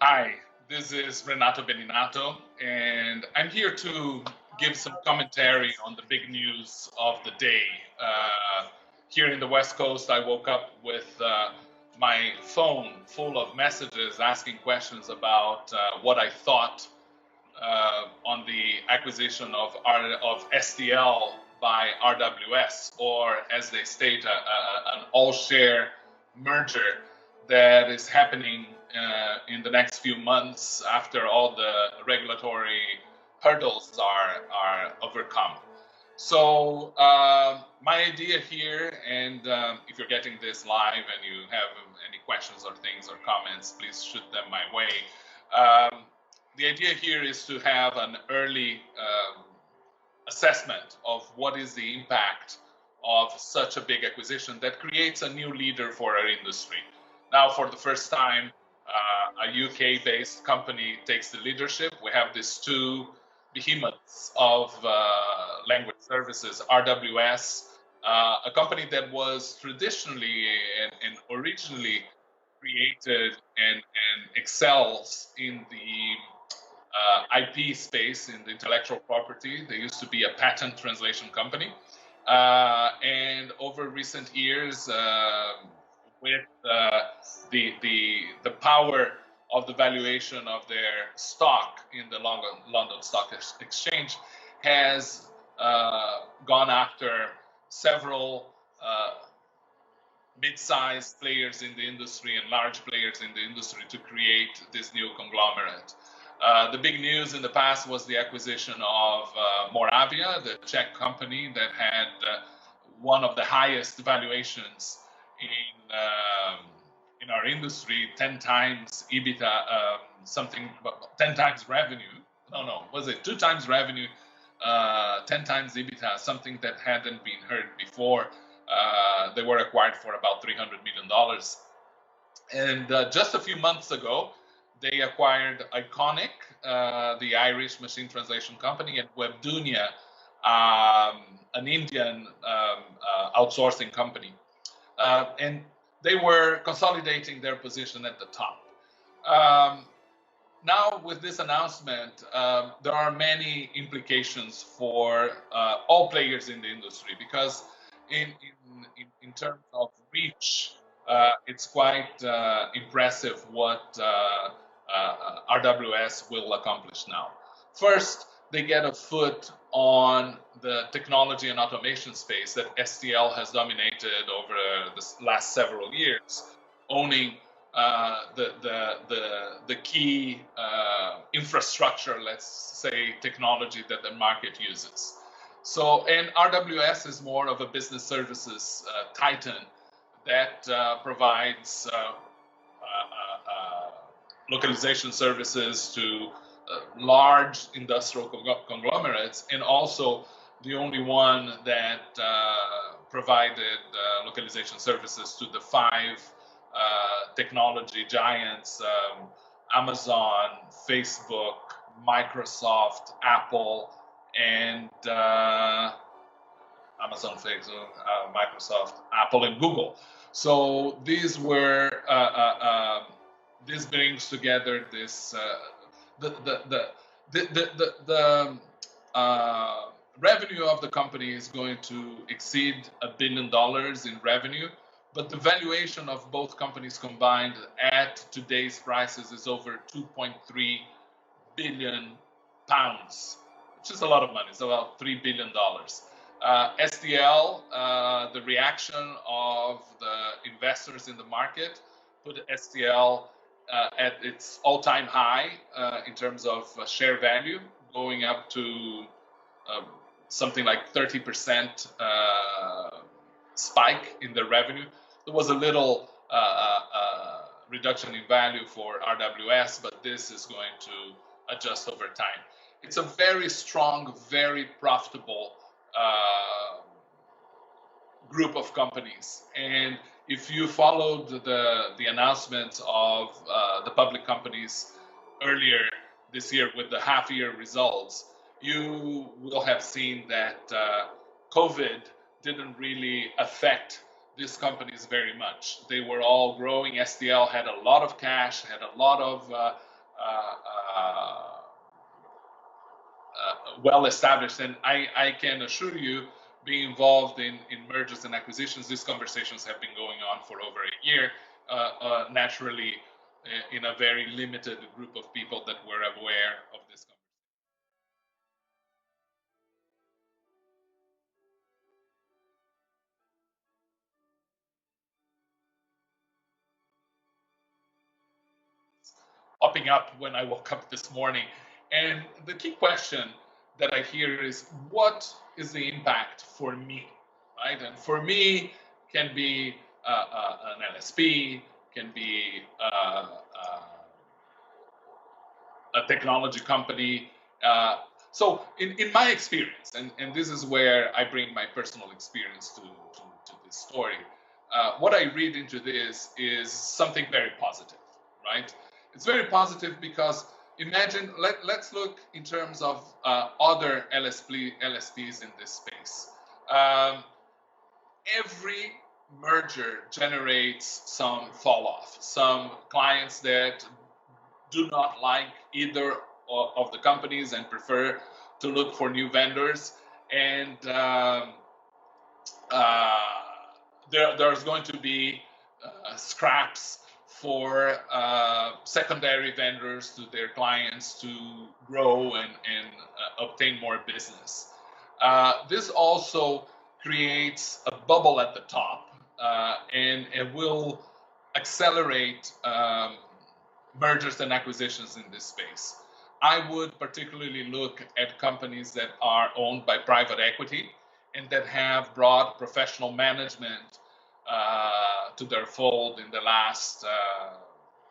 Hi, this is Renato Beninatto, and I'm here to give some commentary on the big news of the day. Here in the West Coast, I woke up with my phone full of messages asking questions about what I thought on the acquisition of SDL by RWS, or as they state, an all-share merger that is happening in the next few months after all the regulatory hurdles are overcome. So my idea here, and if you're getting this live and you have any questions or things or comments, please shoot them my way. The idea here is to have an early assessment of what is the impact of such a big acquisition that creates a new leader for our industry. Now, for the first time, a UK-based company takes the leadership. We have these two behemoths of language services, RWS, a company that was traditionally and originally created and excels in the IP space, in the intellectual property. They used to be a patent translation company. And over recent years, with the power of the valuation of their stock in the London Stock Exchange, has gone after several mid-sized players in the industry and large players in the industry to create this new conglomerate. The big news in the past was the acquisition of Moravia, the Czech company that had one of the highest valuations in our industry, 10 times EBITDA, 10 times revenue. No, was it 2 times revenue, 10 times EBITDA, something that hadn't been heard before. They were acquired for about $300 million. And just a few months ago, they acquired Iconic, the Irish machine translation company, and Webdunia, an Indian outsourcing company. And they were consolidating their position at the top. Now, with this announcement, there are many implications for all players in the industry, because in terms of reach, it's quite impressive what RWS will accomplish now. First, they get a foot on the technology and automation space that SDL has dominated over the last several years, owning the key infrastructure, let's say, technology that the market uses. So, and RWS is more of a business services titan that provides localization services to large industrial conglomerates, and also the only one that provided localization services to the 5 technology giants, Amazon, Facebook, Microsoft, Apple, and Amazon, Facebook, Microsoft, Apple, and Google. So these were this brings together this the revenue of the company is going to exceed $1 billion in revenue, but the valuation of both companies combined at today's prices is over 2.3 billion pounds, which is a lot of money. It's about $3 billion. SDL, the reaction of the investors in the market put SDL at its all-time high in terms of share value, going up to something like 30% spike in the revenue. There was a little reduction in value for RWS, but this is going to adjust over time. It's a very strong, very profitable group of companies. And if you followed the announcement of the public companies earlier this year with the half-year results, you will have seen that COVID didn't really affect these companies very much. They were all growing. SDL had a lot of cash, had a lot of well established. And I can assure you, being involved in mergers and acquisitions, these conversations have been going on for over a year, naturally in a very limited group of people that were aware of this conversation. Popping up when I woke up this morning. And the key question that I hear is, what is the impact for me, right? And for me, can be an LSP, can be a technology company. So in my experience, and this is where I bring my personal experience to this story, what I read into this is something very positive, right? It's very positive because imagine, let's look in terms of other LSPs in this space. Every merger generates some fall off, some clients that do not like either of the companies and prefer to look for new vendors. And there's going to be scraps for secondary vendors to their clients to grow and obtain more business. This also creates a bubble at the top, and it will accelerate mergers and acquisitions in this space. I would particularly look at companies that are owned by private equity and that have brought professional management to their fold in the last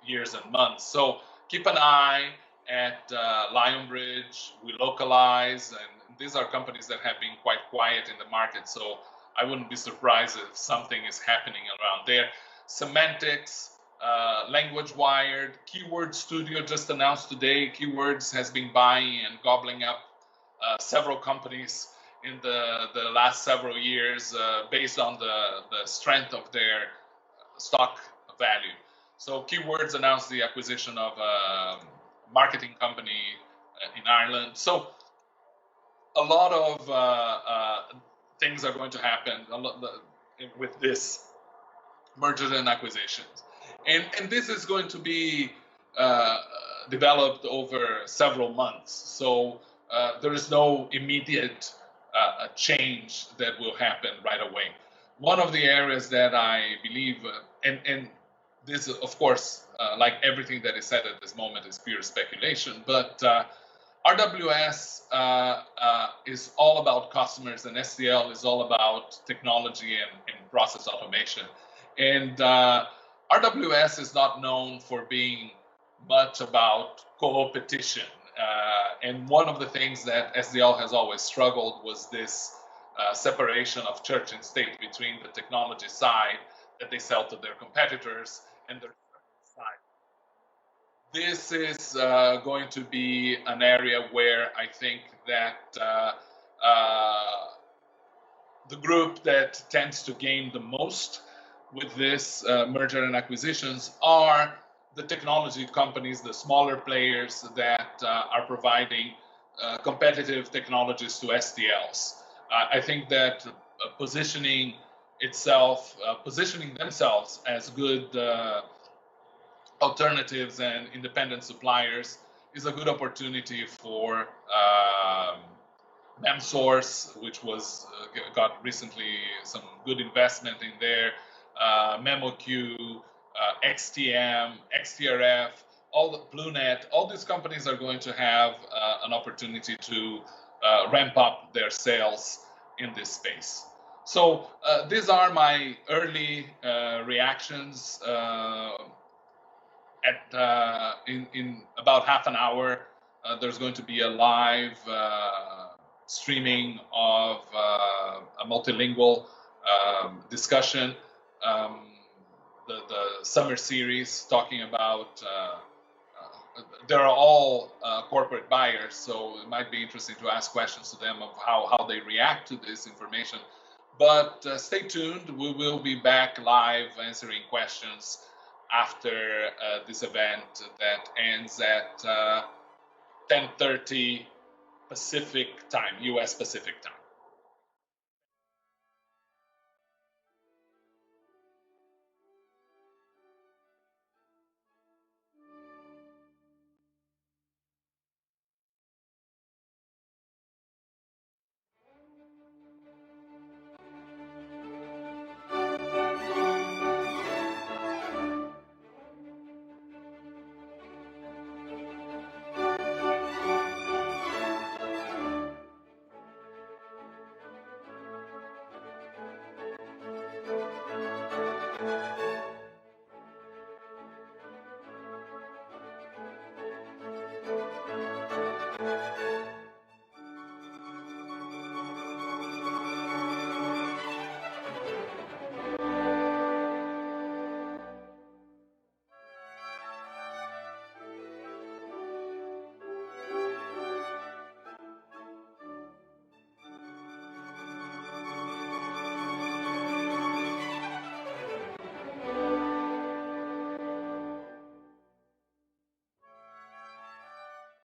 years and months. So keep an eye at Lionbridge, We Localize, and these are companies that have been quite quiet in the market. So I wouldn't be surprised if something is happening around there. Semantics, Language Wired, Keyword Studio just announced today. Keywords has been buying and gobbling up several companies in the last several years based on the strength of their stock value. So Keywords announced the acquisition of a marketing company in Ireland. So a lot of things are going to happen with this mergers and acquisitions. And this is going to be developed over several months. So there is no immediate change that will happen right away. One of the areas that I believe, and this, of course, like everything that is said at this moment, is pure speculation, but RWS is all about customers, and SDL is all about technology and process automation. And RWS is not known for being much about co-opetition. And one of the things that SDL has always struggled was this separation of church and state between the technology side that they sell to their competitors and their side. This is going to be an area where I think that the group that tends to gain the most with this merger and acquisitions are the technology companies, the smaller players that are providing competitive technologies to SDLs. I think that positioning themselves as good alternatives and independent suppliers is a good opportunity for MemSource, which got recently some good investment in there, MemoQ, XTM, XTRF, all the BlueNet, all these companies are going to have an opportunity to ramp up their sales in this space. So these are my early reactions. In about half an hour, there's going to be a live streaming of a multilingual discussion, the summer series talking about, they're all corporate buyers, so it might be interesting to ask questions to them of how they react to this information. But stay tuned, we will be back live answering questions after this event that ends at 10:30 Pacific time, U.S. Pacific time.